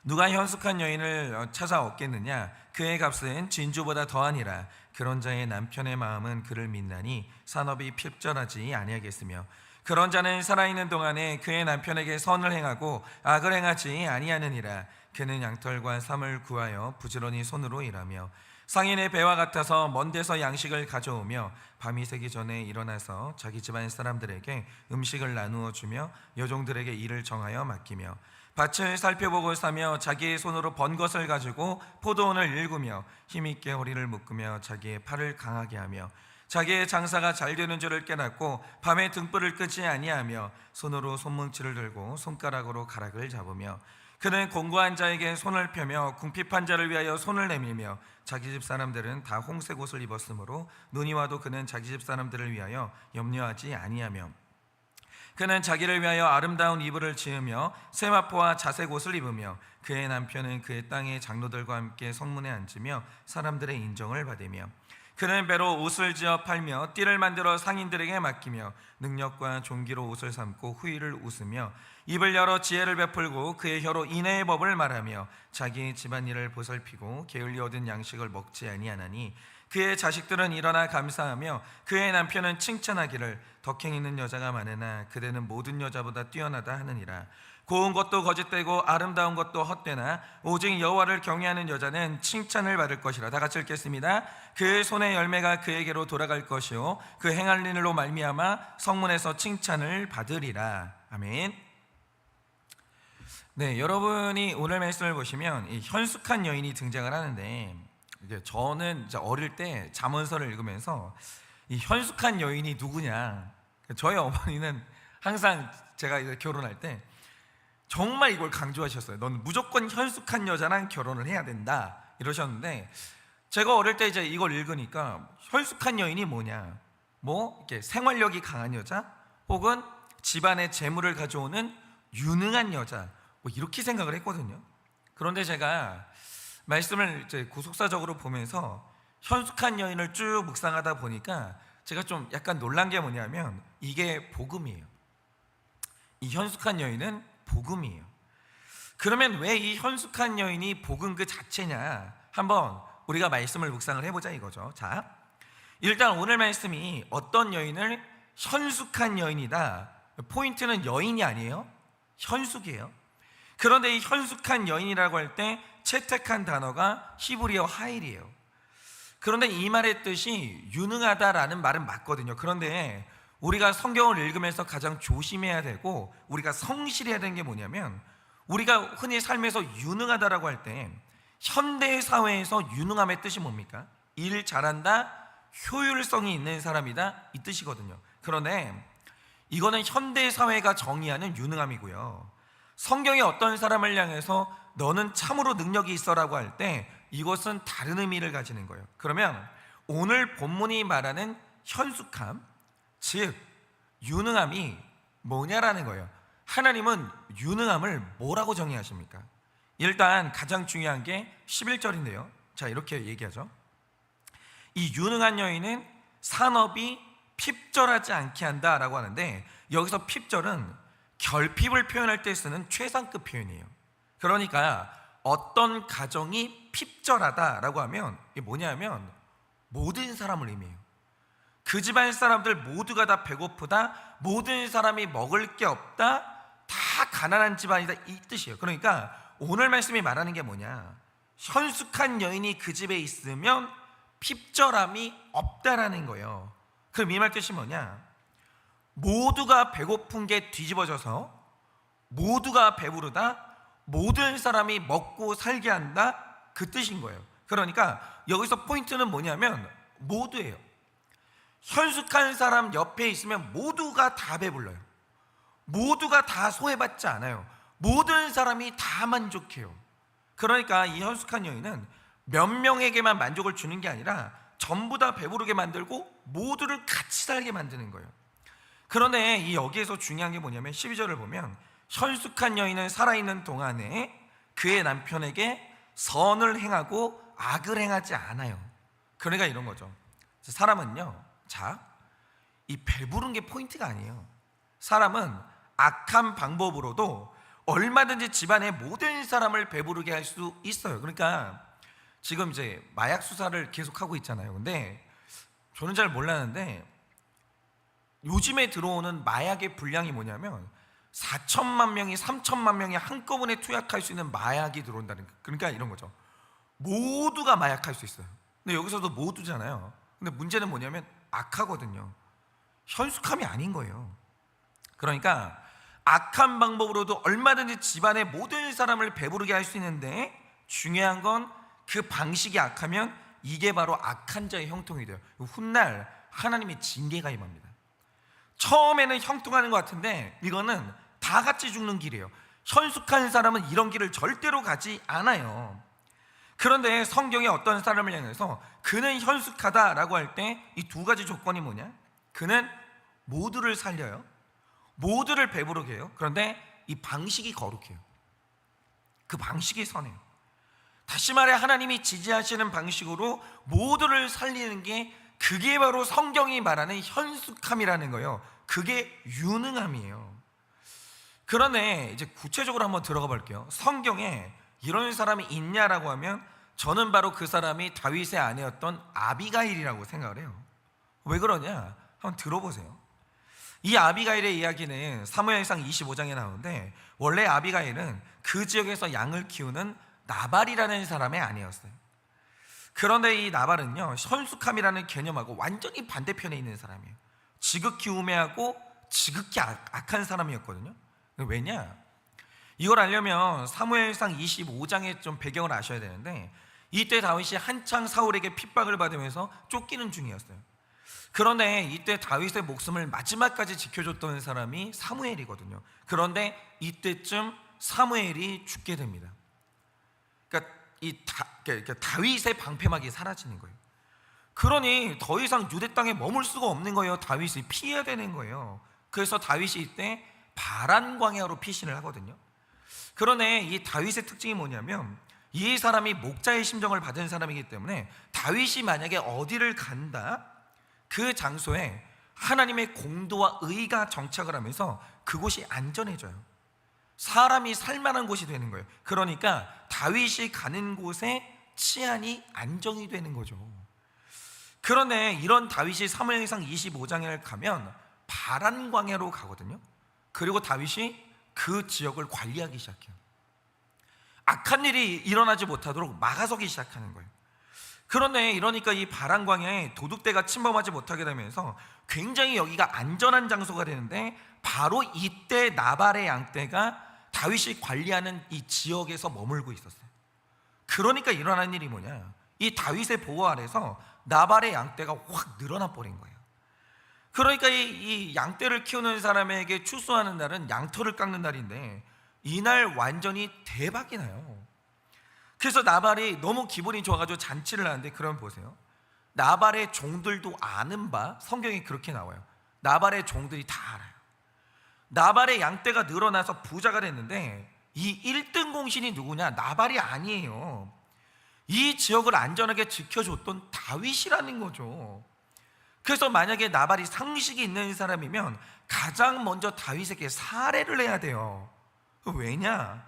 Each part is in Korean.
누가 현숙한 여인을 찾아 얻겠느냐? 그의 값은 진주보다 더하니라. 그런 자의 남편의 마음은 그를 믿나니 산업이 필절하지 아니하겠으며, 그런 자는 살아있는 동안에 그의 남편에게 선을 행하고 악을 행하지 아니하느니라. 그는 양털과 삼을 구하여 부지런히 손으로 일하며 상인의 배와 같아서 먼 데서 양식을 가져오며 밤이 새기 전에 일어나서 자기 집안 사람들에게 음식을 나누어 주며 여종들에게 일을 정하여 맡기며 밭을 살펴보고 사며 자기의 손으로 번 것을 가지고 포도원을 일구며 힘있게 허리를 묶으며 자기의 팔을 강하게 하며 자기의 장사가 잘 되는 줄을 깨닫고 밤에 등불을 끄지 아니하며 손으로 손뭉치를 들고 손가락으로 가락을 잡으며 그는 공고한 자에게 손을 펴며 궁핍한 자를 위하여 손을 내밀며 자기 집 사람들은 다 홍색 옷을 입었으므로 눈이 와도 그는 자기 집 사람들을 위하여 염려하지 아니하며 그는 자기를 위하여 아름다운 이불을 지으며 세마포와 자색 옷을 입으며 그의 남편은 그의 땅의 장로들과 함께 성문에 앉으며 사람들의 인정을 받으며 그는 배로 옷을 지어 팔며 띠를 만들어 상인들에게 맡기며 능력과 존귀로 옷을 삼고 후일을 웃으며 입을 열어 지혜를 베풀고 그의 혀로 인애의 법을 말하며 자기의 집안일을 보살피고 게을리 얻은 양식을 먹지 아니하나니 그의 자식들은 일어나 감사하며 그의 남편은 칭찬하기를 덕행 있는 여자가 많으나 그대는 모든 여자보다 뛰어나다 하느니라. 고운 것도 거짓되고 아름다운 것도 헛되나 오직 여호와를 경외하는 여자는 칭찬을 받을 것이라. 다 같이 읽겠습니다. 그의 손의 열매가 그에게로 돌아갈 것이요 그 행할 일로 말미암아 성문에서 칭찬을 받으리라. 아멘. 네, 여러분이 오늘 말씀을 보시면 이 현숙한 여인이 등장을 하는데, 저는 어릴 때 잠언서를 읽으면서 이 현숙한 여인이 누구냐, 저희 어머니는 항상 제가 이제 결혼할 때 정말 이걸 강조하셨어요. 넌 무조건 현숙한 여자랑 결혼을 해야 된다 이러셨는데, 제가 어릴 때 이제 이걸 읽으니까 현숙한 여인이 뭐냐, 뭐 이렇게 생활력이 강한 여자 혹은 집안의 재물을 가져오는 유능한 여자, 뭐 이렇게 생각을 했거든요. 그런데 제가 말씀을 이제 구속사적으로 보면서 현숙한 여인을 쭉 묵상하다 보니까 제가 좀 약간 놀란 게 뭐냐면 이게 복음이에요. 이 현숙한 여인은 복음이에요. 그러면 왜 이 현숙한 여인이 복음 그 자체냐, 한번 우리가 말씀을 묵상을 해보자 이거죠. 자, 일단 오늘 말씀이 어떤 여인을 현숙한 여인이다, 포인트는 여인이 아니에요, 현숙이에요. 그런데 이 현숙한 여인이라고 할 때 채택한 단어가 히브리어 하일이에요. 그런데 이 말의 뜻이 유능하다라는 말은 맞거든요. 그런데 우리가 성경을 읽으면서 가장 조심해야 되고 우리가 성실해야 되는 게 뭐냐면, 우리가 흔히 삶에서 유능하다라고 할 때 현대 사회에서 유능함의 뜻이 뭡니까? 일 잘한다, 효율성이 있는 사람이다, 이 뜻이거든요. 그런데 이거는 현대 사회가 정의하는 유능함이고요, 성경이 어떤 사람을 향해서 너는 참으로 능력이 있어라고 할 때 이것은 다른 의미를 가지는 거예요. 그러면 오늘 본문이 말하는 현숙함, 즉 유능함이 뭐냐라는 거예요. 하나님은 유능함을 뭐라고 정의하십니까? 일단 가장 중요한 게 11절인데요 자, 이렇게 얘기하죠. 이 유능한 여인은 산업이 핍절하지 않게 한다라고 하는데, 여기서 핍절은 결핍을 표현할 때 쓰는 최상급 표현이에요. 그러니까 어떤 가정이 핍절하다라고 하면 이게 뭐냐면 모든 사람을 의미해요. 그 집안 사람들 모두가 다 배고프다, 모든 사람이 먹을 게 없다, 다 가난한 집안이다, 이 뜻이에요. 그러니까 오늘 말씀이 말하는 게 뭐냐, 현숙한 여인이 그 집에 있으면 핍절함이 없다라는 거예요. 그럼 이 말 뜻이 뭐냐, 모두가 배고픈 게 뒤집어져서 모두가 배부르다, 모든 사람이 먹고 살게 한다, 그 뜻인 거예요. 그러니까 여기서 포인트는 뭐냐면 모두예요. 현숙한 사람 옆에 있으면 모두가 다 배불러요. 모두가 다 소외받지 않아요. 모든 사람이 다 만족해요. 그러니까 이 현숙한 여인은 몇 명에게만 만족을 주는 게 아니라 전부 다 배부르게 만들고 모두를 같이 살게 만드는 거예요. 그런데 이 여기에서 중요한 게 뭐냐면 12절을 보면 현숙한 여인은 살아있는 동안에 그의 남편에게 선을 행하고 악을 행하지 않아요. 그러니까 이런 거죠. 사람은요, 자, 이 배부른 게 포인트가 아니에요. 사람은 악한 방법으로도 얼마든지 집안의 모든 사람을 배부르게 할 수 있어요. 그러니까 지금 이제 마약 수사를 계속하고 있잖아요. 근데 저는 잘 몰랐는데 요즘에 들어오는 마약의 분량이 뭐냐면 4천만 명이 3천만 명이 한꺼번에 투약할 수 있는 마약이 들어온다는 거예요. 그러니까 이런 거죠. 모두가 마약할 수 있어요. 근데 여기서도 모두잖아요. 근데 문제는 뭐냐면 악하거든요. 현숙함이 아닌 거예요. 그러니까 악한 방법으로도 얼마든지 집안의 모든 사람을 배부르게 할 수 있는데 중요한 건 그 방식이 악하면 이게 바로 악한 자의 형통이 돼요. 훗날 하나님의 징계가 임합니다. 처음에는 형통하는 것 같은데 이거는 다 같이 죽는 길이에요. 현숙한 사람은 이런 길을 절대로 가지 않아요. 그런데 성경에 어떤 사람을 향해서 그는 현숙하다라고 할 때 이 두 가지 조건이 뭐냐? 그는 모두를 살려요. 모두를 배부르게 해요. 그런데 이 방식이 거룩해요. 그 방식이 선해요. 다시 말해 하나님이 지지하시는 방식으로 모두를 살리는 게 그게 바로 성경이 말하는 현숙함이라는 거예요. 그게 유능함이에요. 그러네 이제 구체적으로 한번 들어가 볼게요. 성경에 이런 사람이 있냐라고 하면 저는 바로 그 사람이 다윗의 아내였던 아비가일이라고 생각을 해요. 왜 그러냐? 한번 들어보세요. 이 아비가일의 이야기는 사무엘상 25장에 나오는데 원래 아비가일은 그 지역에서 양을 키우는 나발이라는 사람의 아내였어요. 그런데 이 나발은요 현숙함이라는 개념하고 완전히 반대편에 있는 사람이에요. 지극히 우매하고 지극히 악한 사람이었거든요. 왜냐? 이걸 알려면 사무엘상 25장의 좀 배경을 아셔야 되는데 이때 다윗이 한창 사울에게 핍박을 받으면서 쫓기는 중이었어요. 그런데 이때 다윗의 목숨을 마지막까지 지켜줬던 사람이 사무엘이거든요. 그런데 이때쯤 사무엘이 죽게 됩니다. 그러니까 다윗의 방패막이 사라지는 거예요. 그러니 더 이상 유대 땅에 머물 수가 없는 거예요. 다윗이 피해야 되는 거예요. 그래서 다윗이 이때 바란 광야로 피신을 하거든요. 그러네 이 다윗의 특징이 뭐냐면 이 사람이 목자의 심정을 받은 사람이기 때문에 다윗이 만약에 어디를 간다 그 장소에 하나님의 공도와 의가 정착을 하면서 그곳이 안전해져요. 사람이 살만한 곳이 되는 거예요. 그러니까 다윗이 가는 곳에 치안이 안정이 되는 거죠. 그런데 이런 다윗이 사무엘상 25장에 가면 바란 광야로 가거든요. 그리고 다윗이 그 지역을 관리하기 시작해요. 악한 일이 일어나지 못하도록 막아서기 시작하는 거예요. 그런데 이러니까 이 바란 광야에 도둑대가 침범하지 못하게 되면서 굉장히 여기가 안전한 장소가 되는데 바로 이때 나발의 양떼가 다윗이 관리하는 이 지역에서 머물고 있었어요. 그러니까 일어난 일이 뭐냐? 이 다윗의 보호 아래서 나발의 양떼가 확 늘어나 버린 거예요. 그러니까 이 양떼를 키우는 사람에게 추수하는 날은 양털을 깎는 날인데 이날 완전히 대박이 나요. 그래서 나발이 너무 기분이 좋아가지고 잔치를 하는데 그럼 보세요. 나발의 종들도 아는 바 성경에 그렇게 나와요. 나발의 종들이 다 알아요. 나발의 양떼가 늘어나서 부자가 됐는데 이 1등 공신이 누구냐? 나발이 아니에요. 이 지역을 안전하게 지켜줬던 다윗이라는 거죠. 그래서 만약에 나발이 상식이 있는 사람이면 가장 먼저 다윗에게 살해를 해야 돼요. 왜냐?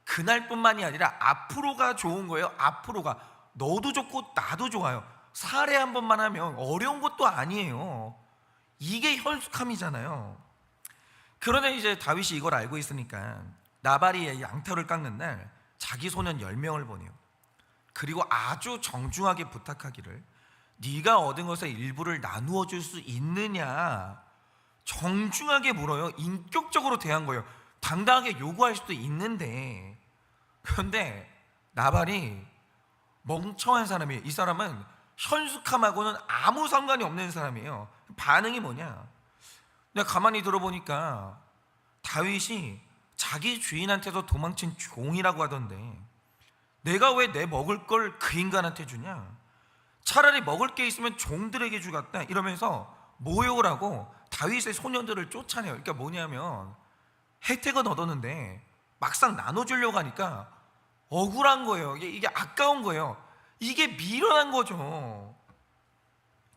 그날뿐만이 아니라 앞으로가 좋은 거예요. 앞으로가 너도 좋고 나도 좋아요. 살해 한 번만 하면 어려운 것도 아니에요. 이게 현숙함이잖아요. 그런데 이제 다윗이 이걸 알고 있으니까 나발이 양털을 깎는 날 자기 소년 10명을 보내요. 그리고 아주 정중하게 부탁하기를 네가 얻은 것의 일부를 나누어 줄 수 있느냐 정중하게 물어요. 인격적으로 대한 거예요. 당당하게 요구할 수도 있는데 그런데 나발이 멍청한 사람이에요. 이 사람은 현숙함하고는 아무 상관이 없는 사람이에요. 반응이 뭐냐? 내가 가만히 들어보니까 다윗이 자기 주인한테서 도망친 종이라고 하던데 내가 왜 내 먹을 걸 그 인간한테 주냐? 차라리 먹을 게 있으면 종들에게 주겠다 이러면서 모욕을 하고 다윗의 소년들을 쫓아내요. 그러니까 뭐냐면 혜택은 얻었는데 막상 나눠주려고 하니까 억울한 거예요. 이게 아까운 거예요. 이게 미련한 거죠.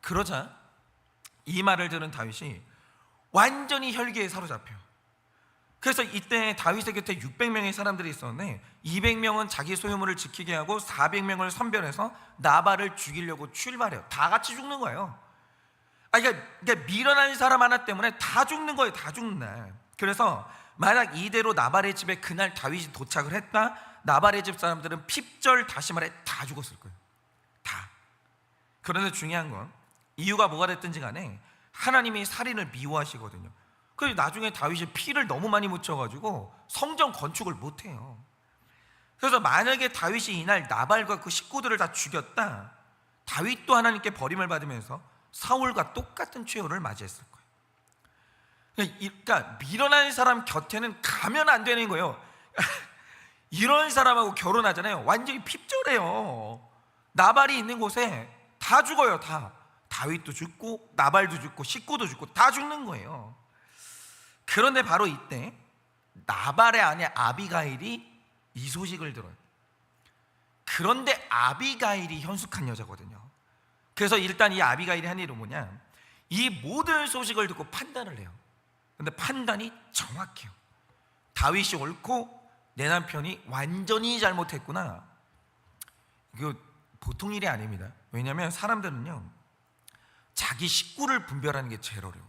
그러자 이 말을 들은 다윗이 완전히 혈기에 사로잡혀 그래서 이때 다윗의 곁에 600명의 사람들이 있었는데 200명은 자기 소유물을 지키게 하고 400명을 선별해서 나발을 죽이려고 출발해요. 다 같이 죽는 거예요. 그러니까 밀어난 사람 하나 때문에 다 죽는 거예요. 다 죽는 날. 그래서 만약 이대로 나발의 집에 그날 다윗이 도착을 했다, 나발의 집 사람들은 핍절, 다시 말해 다 죽었을 거예요. 다. 그런데 중요한 건 이유가 뭐가 됐든지 간에 하나님이 살인을 미워하시거든요. 그래서 나중에 다윗이 피를 너무 많이 묻혀가지고 성전 건축을 못해요. 그래서 만약에 다윗이 이날 나발과 그 식구들을 다 죽였다, 다윗도 하나님께 버림을 받으면서 사울과 똑같은 최후를 맞이했을 거예요. 그러니까 밀어난 사람 곁에는 가면 안 되는 거예요. 이런 사람하고 결혼하잖아요. 완전히 핍절해요. 나발이 있는 곳에 다 죽어요. 다. 다윗도 죽고 나발도 죽고 식구도 죽고 다 죽는 거예요. 그런데 바로 이때 나발의 아내 아비가일이 이 소식을 들어요. 그런데 아비가일이 현숙한 여자거든요. 그래서 일단 이 아비가일이 한 일은 뭐냐, 이 모든 소식을 듣고 판단을 해요. 근데 판단이 정확해요. 다윗이 옳고 내 남편이 완전히 잘못했구나. 이거 보통 일이 아닙니다. 왜냐하면 사람들은요, 자기 식구를 분별하는 게 제일 어려워요.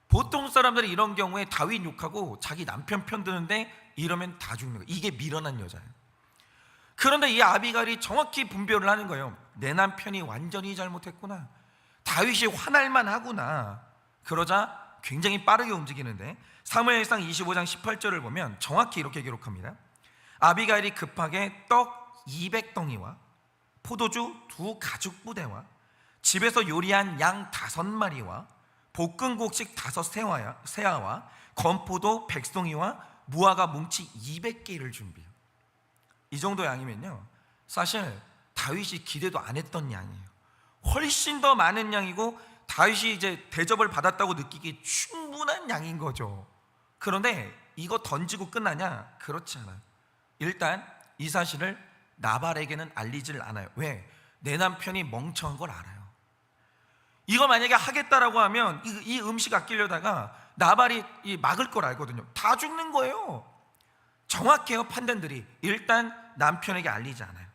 보통 사람들이 이런 경우에 다윗 욕하고 자기 남편 편 드는데 이러면 다 죽는 거예요. 이게 밀어난 여자예요. 그런데 이 아비가일이 정확히 분별을 하는 거예요. 내 남편이 완전히 잘못했구나. 다윗이 화날만 하구나. 그러자 굉장히 빠르게 움직이는데 사무엘상 25장 18절을 보면 정확히 이렇게 기록합니다. 아비가일이 급하게 떡 200덩이와 포도주 2 가죽 부대와 집에서 요리한 양 5마리와 볶은 곡식 5 세아와 건포도 100송이와 무화과 뭉치 200개를 준비해요. 이 정도 양이면요, 사실 다윗이 기대도 안 했던 양이에요. 훨씬 더 많은 양이고 다윗이 이제 대접을 받았다고 느끼기 충분한 양인 거죠. 그런데 이거 던지고 끝나냐? 그렇지 않아요. 일단 이 사실을 나발에게는 알리질 않아요. 왜? 내 남편이 멍청한 걸 알아요. 이거 만약에 하겠다라고 하면 이 음식 아끼려다가 나발이 막을 걸 알거든요. 다 죽는 거예요. 정확해요, 판단들이. 일단 남편에게 알리지 않아요.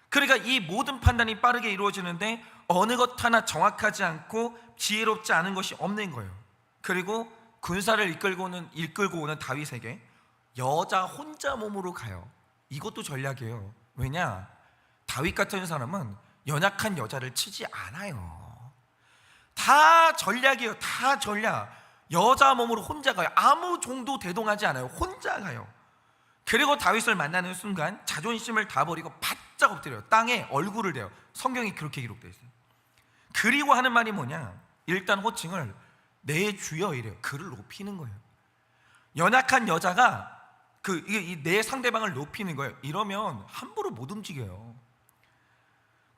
그러니까 이 모든 판단이 빠르게 이루어지는데 어느 것 하나 정확하지 않고 지혜롭지 않은 것이 없는 거예요. 그리고 군사를 이끌고 오는 다윗에게 여자 혼자 몸으로 가요. 이것도 전략이에요. 왜냐? 다윗 같은 사람은 연약한 여자를 치지 않아요. 다 전략이에요. 다 전략. 여자 몸으로 혼자 가요. 아무 종도 대동하지 않아요. 혼자 가요. 그리고 다윗을 만나는 순간 자존심을 다 버리고 바짝 엎드려요. 땅에 얼굴을 대요. 성경이 그렇게 기록되어 있어요. 그리고 하는 말이 뭐냐, 일단 호칭을 내 주여 이래요. 그를 높이는 거예요. 연약한 여자가 내 상대방을 높이는 거예요. 이러면 함부로 못 움직여요.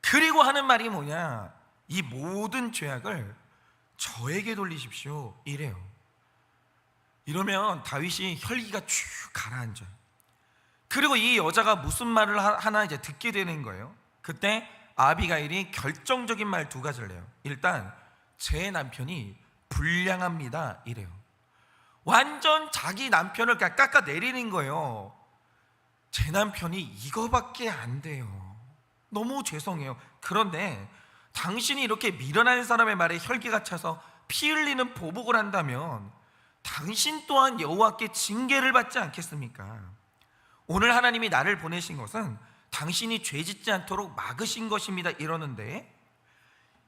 그리고 하는 말이 뭐냐, 이 모든 죄악을 저에게 돌리십시오 이래요. 이러면 다윗이 혈기가 쭉 가라앉아요. 그리고 이 여자가 무슨 말을 하나 이제 듣게 되는 거예요. 그때 아비가일이 결정적인 말 2가지를 해요. 일단 제 남편이 불량합니다 이래요. 완전 자기 남편을 그냥 깎아내리는 거예요. 제 남편이 이거밖에 안 돼요. 너무 죄송해요. 그런데 당신이 이렇게 미련한 사람의 말에 혈기가 차서 피 흘리는 보복을 한다면 당신 또한 여호와께 징계를 받지 않겠습니까? 오늘 하나님이 나를 보내신 것은 당신이 죄짓지 않도록 막으신 것입니다 이러는데,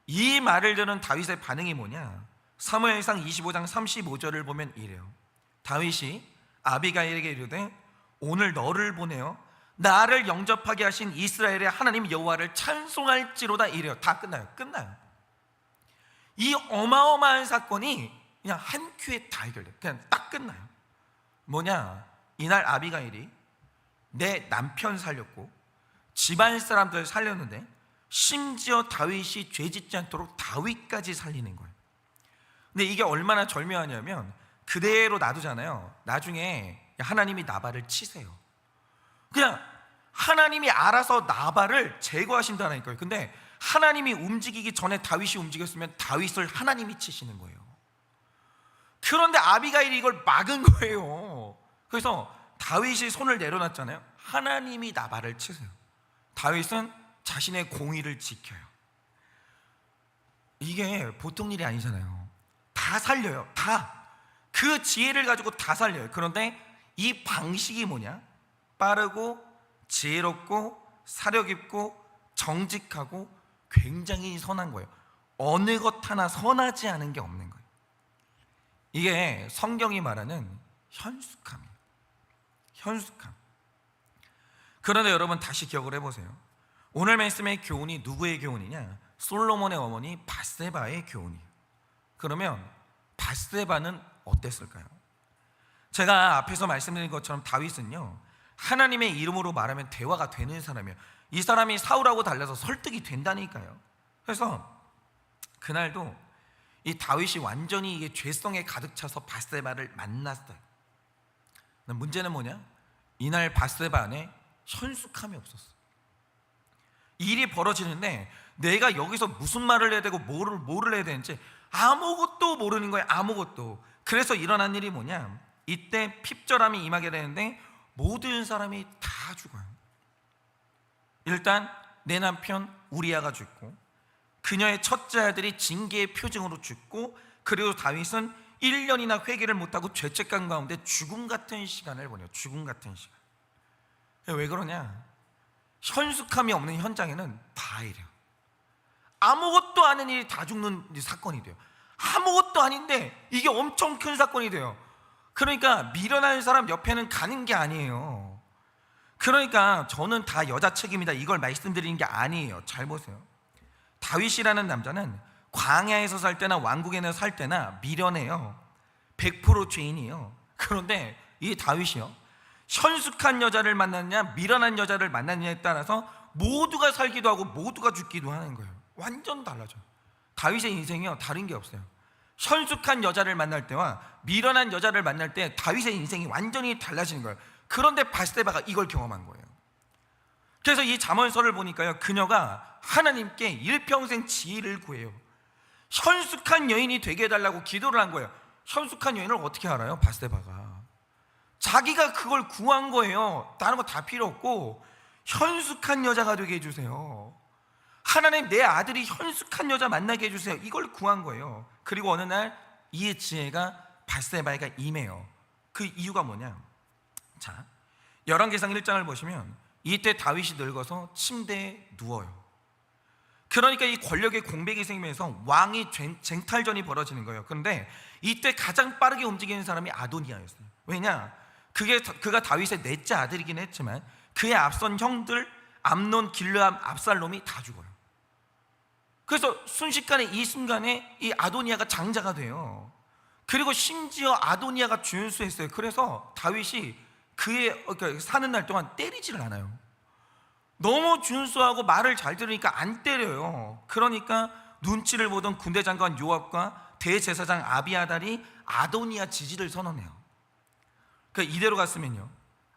이 말을 들은 다윗의 반응이 뭐냐, 사무엘상 25장 35절을 보면 이래요. 다윗이 아비가일에게 이르되 오늘 너를 보내어 나를 영접하게 하신 이스라엘의 하나님 여호와를 찬송할지로다 이래요. 다 끝나요. 이 어마어마한 사건이 그냥 한 큐에 다 해결돼요. 그냥 딱 끝나요. 뭐냐, 이날 아비가일이 내 남편 살렸고 집안 사람들 살렸는데 심지어 다윗이 죄짓지 않도록 다윗까지 살리는 거예요. 근데 이게 얼마나 절묘하냐면 그대로 놔두잖아요. 나중에 하나님이 나발을 치세요. 그냥 하나님이 알아서 나발을 제거하신다니까요. 근데 하나님이 움직이기 전에 다윗이 움직였으면 다윗을 하나님이 치시는 거예요. 그런데 아비가일이 이걸 막은 거예요. 그래서 다윗이 손을 내려놨잖아요. 하나님이 나발을 치세요. 다윗은 자신의 공의를 지켜요. 이게 보통 일이 아니잖아요. 다 살려요. 다. 그 지혜를 가지고 다 살려요. 그런데 이 방식이 뭐냐? 빠르고 지혜롭고 사력 있고 정직하고 굉장히 선한 거예요. 어느 것 하나 선하지 않은 게 없는 거예요. 이게 성경이 말하는 현숙함이에요. 현숙함. 그런데 여러분 다시 기억을 해보세요. 오늘 말씀의 교훈이 누구의 교훈이냐? 솔로몬의 어머니 밧세바의 교훈이에요. 그러면 밧세바는 어땠을까요? 제가 앞에서 말씀드린 것처럼 다윗은요, 하나님의 이름으로 말하면 대화가 되는 사람이에요. 이 사람이 사울하고 달라서 설득이 된다니까요. 그래서 그날도 이 다윗이 완전히 이게 죄성에 가득 차서 밧세바를 만났어요. 문제는 뭐냐? 이날 밧세바 안에 현숙함이 없었어. 일이 벌어지는데 내가 여기서 무슨 말을 해야 되고 뭐를 해야 되는지 아무것도 모르는 거예요. 아무것도. 그래서 일어난 일이 뭐냐? 이때 핍절함이 임하게 되는데 모든 사람이 다 죽어요. 일단 내 남편 우리아가 죽고, 그녀의 첫째 아들이 징계의 표징으로 죽고, 그리고 다윗은 1년이나 회개를 못하고 죄책감 가운데 죽음 같은 시간을 보내요. 죽음 같은 시간. 왜 그러냐? 현숙함이 없는 현장에는 다 이래요. 아무것도 아닌 일이 다 죽는 사건이 돼요. 아무것도 아닌데 이게 엄청 큰 사건이 돼요. 그러니까 미련한 사람 옆에는 가는 게 아니에요. 그러니까 저는 다 여자 책임이다 이걸 말씀드리는 게 아니에요. 잘 보세요. 다윗이라는 남자는 광야에서 살 때나 왕국에서 살 때나 미련해요. 100% 죄인이에요. 그런데 이 다윗이요, 현숙한 여자를 만났냐 미련한 여자를 만났냐에 따라서 모두가 살기도 하고 모두가 죽기도 하는 거예요. 완전 달라져요. 다윗의 인생이요, 다른 게 없어요. 현숙한 여자를 만날 때와 미련한 여자를 만날 때 다윗의 인생이 완전히 달라지는 거예요. 그런데 밧세바가 이걸 경험한 거예요. 그래서 이 잠언서를 보니까요, 그녀가 하나님께 일평생 지혜를 구해요. 현숙한 여인이 되게 해달라고 기도를 한 거예요. 현숙한 여인을 어떻게 알아요? 밧세바가 자기가 그걸 구한 거예요. 다른 거 다 필요 없고 현숙한 여자가 되게 해주세요. 하나님, 내 아들이 현숙한 여자 만나게 해주세요. 이걸 구한 거예요. 그리고 어느 날 이 지혜가 밧세바에게 임해요. 그 이유가 뭐냐? 자, 열왕기상 1장을 보시면 이때 다윗이 늙어서 침대에 누워요. 그러니까 이 권력의 공백이 생기면서 왕이 쟁탈전이 벌어지는 거예요. 그런데 이때 가장 빠르게 움직이는 사람이 아도니아였어요. 왜냐? 그가 다윗의 넷째 아들이긴 했지만 그의 앞선 형들 암논, 길르암, 압살롬이 다 죽어요. 그래서 순식간에 이 순간에 이 아도니아가 장자가 돼요. 그리고 심지어 아도니아가 준수했어요. 그래서 다윗이 그러니까 사는 날 동안 때리지를 않아요. 너무 준수하고 말을 잘 들으니까 안 때려요. 그러니까 눈치를 보던 군대 장관 요압과 대제사장 아비아달이 아도니아 지지를 선언해요. 그러니까 이대로 갔으면요,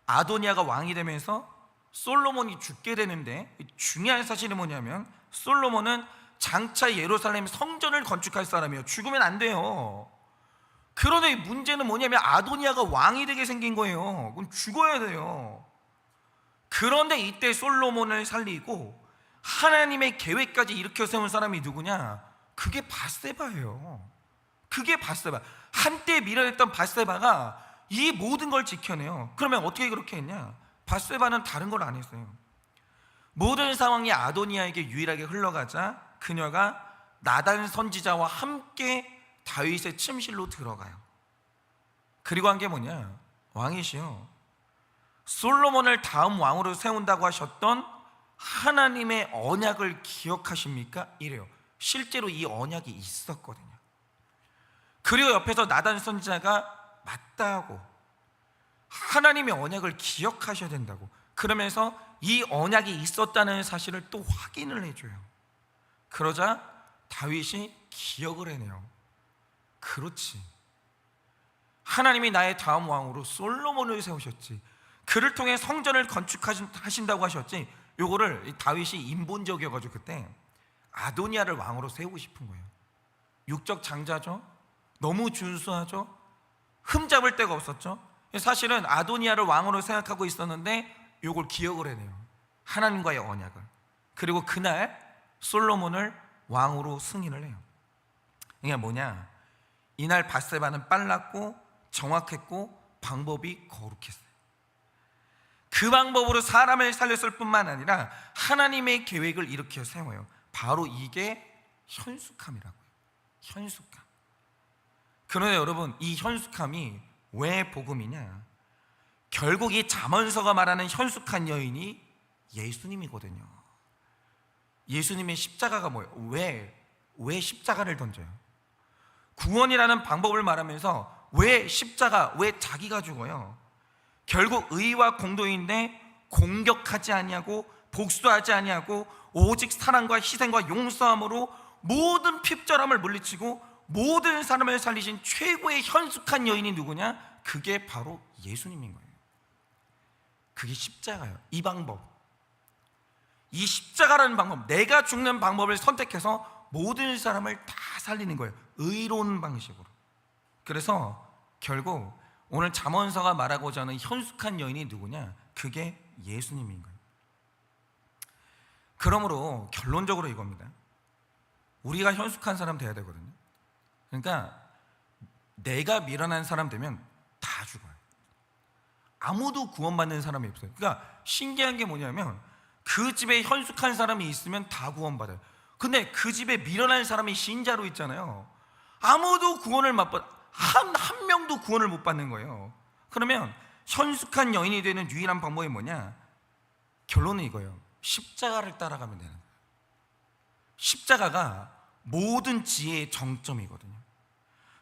아도니아가 왕이 되면서 솔로몬이 죽게 되는데, 중요한 사실이 뭐냐면 솔로몬은 장차 예루살렘 성전을 건축할 사람이에요. 죽으면 안 돼요. 그런데 문제는 뭐냐면 아도니아가 왕이 되게 생긴 거예요. 그럼 죽어야 돼요. 그런데 이때 솔로몬을 살리고 하나님의 계획까지 일으켜 세운 사람이 누구냐? 그게 밧세바예요. 그게 밧세바. 한때 미련했던 밧세바가 이 모든 걸 지켜내요. 그러면 어떻게 그렇게 했냐? 밧세바는 다른 걸 안 했어요. 모든 상황이 아도니아에게 유일하게 흘러가자 그녀가 나단 선지자와 함께 다윗의 침실로 들어가요. 그리고 한 게 뭐냐? 왕이시여, 솔로몬을 다음 왕으로 세운다고 하셨던 하나님의 언약을 기억하십니까? 이래요. 실제로 이 언약이 있었거든요. 그리고 옆에서 나단 선지자가 맞다고, 하나님의 언약을 기억하셔야 된다고, 그러면서 이 언약이 있었다는 사실을 또 확인을 해줘요. 그러자 다윗이 기억을 해내요. 그렇지, 하나님이 나의 다음 왕으로 솔로몬을 세우셨지, 그를 통해 성전을 건축하신다고 하셨지. 요거를 다윗이 인본적이어가지고 그때 아도니아를 왕으로 세우고 싶은 거예요. 육적 장자죠, 너무 준수하죠, 흠잡을 데가 없었죠. 사실은 아도니아를 왕으로 생각하고 있었는데 이걸 기억을 해내요. 하나님과의 언약을. 그리고 그날 솔로몬을 왕으로 승인을 해요. 이게 뭐냐, 이날 밧세바는 빨랐고 정확했고 방법이 거룩했어요. 그 방법으로 사람을 살렸을 뿐만 아니라 하나님의 계획을 일으켜 세워요. 바로 이게 현숙함이라고요. 현숙함. 그런데 여러분, 이 현숙함이 왜 복음이냐? 결국 이 잠언서가 말하는 현숙한 여인이 예수님이거든요. 예수님의 십자가가 뭐예요? 왜 십자가를 던져요? 구원이라는 방법을 말하면서 왜 십자가, 왜 자기가 죽어요? 결국 의와 공도인데 공격하지 아니하고 복수하지 아니하고 오직 사랑과 희생과 용서함으로 모든 핍절함을 물리치고 모든 사람을 살리신 최고의 현숙한 여인이 누구냐? 그게 바로 예수님인 거예요. 그게 십자가예요. 이 방법, 이 십자가라는 방법, 내가 죽는 방법을 선택해서 모든 사람을 다 살리는 거예요. 의로운 방식으로. 그래서 결국 오늘 잠언서가 말하고자 하는 현숙한 여인이 누구냐? 그게 예수님인 거예요. 그러므로 결론적으로 이겁니다. 우리가 현숙한 사람 돼야 되거든요. 그러니까 내가 미련한 사람 되면 다 죽어요. 아무도 구원받는 사람이 없어요. 그러니까 신기한 게 뭐냐면 그 집에 현숙한 사람이 있으면 다 구원받아요. 근데 그 집에 미련한 사람이 신자로 있잖아요. 아무도 구원을 못 받, 한 명도 구원을 못 받는 거예요. 그러면 현숙한 여인이 되는 유일한 방법이 뭐냐? 결론은 이거예요. 십자가를 따라가면 되는 거예요. 십자가가 모든 지혜의 정점이거든요.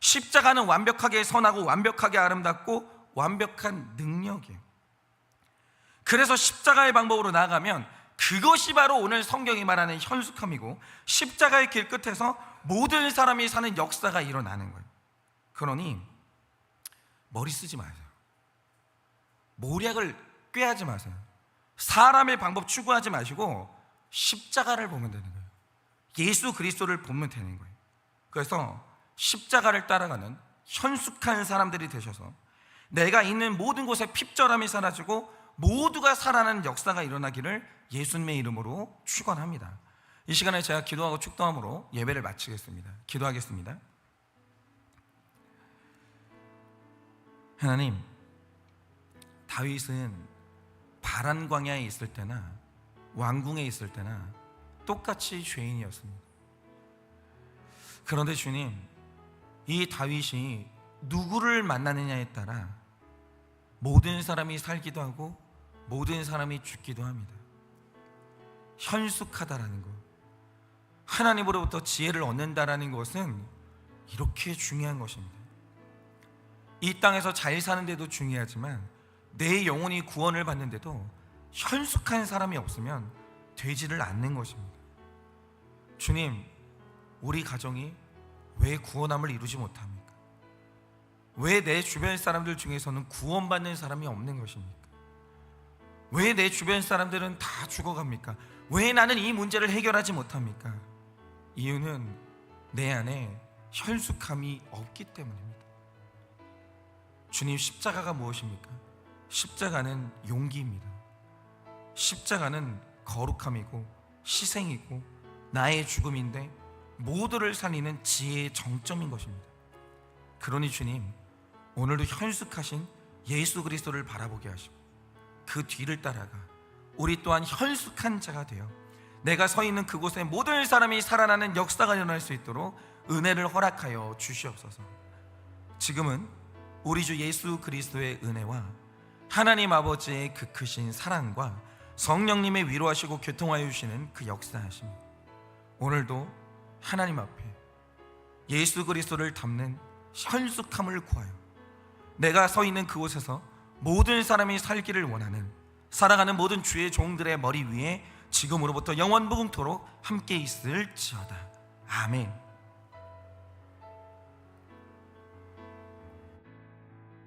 십자가는 완벽하게 선하고 완벽하게 아름답고 완벽한 능력이에요. 그래서 십자가의 방법으로 나아가면 그것이 바로 오늘 성경이 말하는 현숙함이고, 십자가의 길 끝에서 모든 사람이 사는 역사가 일어나는 거예요. 그러니 머리 쓰지 마세요. 모략을 꾀하지 마세요. 사람의 방법 추구하지 마시고 십자가를 보면 되는 거예요. 예수 그리스도를 보면 되는 거예요. 그래서 십자가를 따라가는 현숙한 사람들이 되셔서 내가 있는 모든 곳에 핍절함이 사라지고 모두가 살아나는 역사가 일어나기를 예수님의 이름으로 축원합니다. 이 시간에 제가 기도하고 축도함으로 예배를 마치겠습니다. 기도하겠습니다. 하나님, 다윗은 바란 광야에 있을 때나 왕궁에 있을 때나 똑같이 죄인이었습니다. 그런데 주님, 이 다윗이 누구를 만나느냐에 따라 모든 사람이 살기도 하고 모든 사람이 죽기도 합니다. 현숙하다라는 것, 하나님으로부터 지혜를 얻는다라는 것은 이렇게 중요한 것입니다. 이 땅에서 잘 사는데도 중요하지만 내 영혼이 구원을 받는데도 현숙한 사람이 없으면 되지를 않는 것입니다. 주님, 우리 가정이 왜 구원함을 이루지 못합니까? 왜 내 주변 사람들 중에서는 구원받는 사람이 없는 것입니까? 왜 내 주변 사람들은 다 죽어갑니까? 왜 나는 이 문제를 해결하지 못합니까? 이유는 내 안에 현숙함이 없기 때문입니다. 주님, 십자가가 무엇입니까? 십자가는 용기입니다. 십자가는 거룩함이고 희생이고 나의 죽음인데 모두를 살리는 지혜의 정점인 것입니다. 그러니 주님, 오늘도 현숙하신 예수 그리스도를 바라보게 하시고 그 뒤를 따라가 우리 또한 현숙한 자가 되어 내가 서 있는 그곳에 모든 사람이 살아나는 역사가 일어날 수 있도록 은혜를 허락하여 주시옵소서. 지금은 우리 주 예수 그리스도의 은혜와 하나님 아버지의 그 크신 사랑과 성령님의 위로하시고 교통하여 주시는 그 역사하심, 오늘도 하나님 앞에 예수 그리스도를 담는 현숙함을 구하여 내가 서 있는 그곳에서 모든 사람이 살기를 원하는 살아가는 모든 주의 종들의 머리 위에 지금으로부터 영원무궁토록 함께 있을지어다. 아멘.